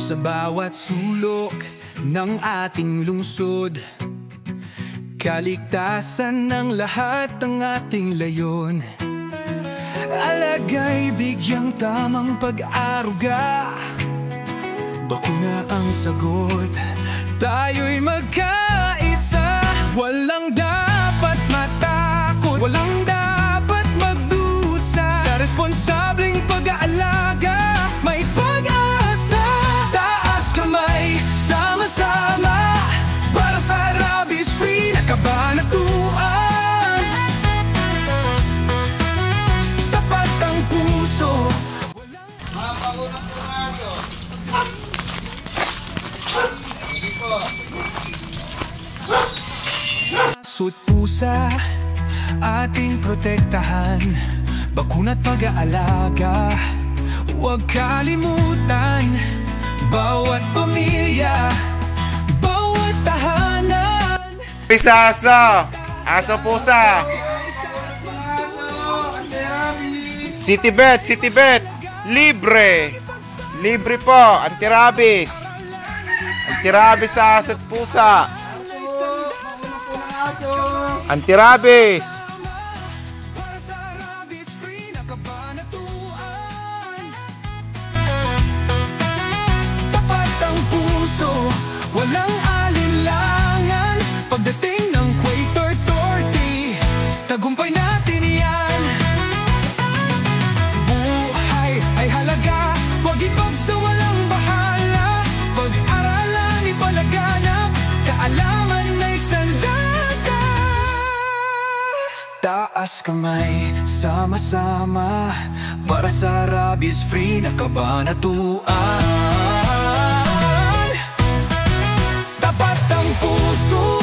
sa bawat sulok ng ating lungsod. Kaligtasan ng lahat ng ating layon. Alagay bigyang tamang pag-aruga. Bakuna ang sagot, tayo'y magkaisa. Walang dapat matakot, walang dapat magdusa. Sa responsableng pag-aalaga, may pag-asa. Taas kamay, sama-sama, para sa rabies-free na kabanatuan. Tapat ang puso. Mga pangunang pumaso. Sut pusa, ating protektahan. Bakuna't pag-aalaga, huwag kalimutan. Bawat pamilya, bawat tahanan. Pisaso, aso pusa. Citybet, Citybet, libre. Libre po, anti-rabies. Anti-rabies sa aso at pusa. Anti-rabies. Tapat ang puso, walang alinlangan. Pagdating ng Equator 30, tagumpay natin yan. Buhay ay halaga, huwag ipagsawalang bahala. Pag-aralan, ipalaganap, kaalaman ay sandata. Taas kamay, sama-sama, para sa rabies-free na kabanatuan. Tapat ang puso.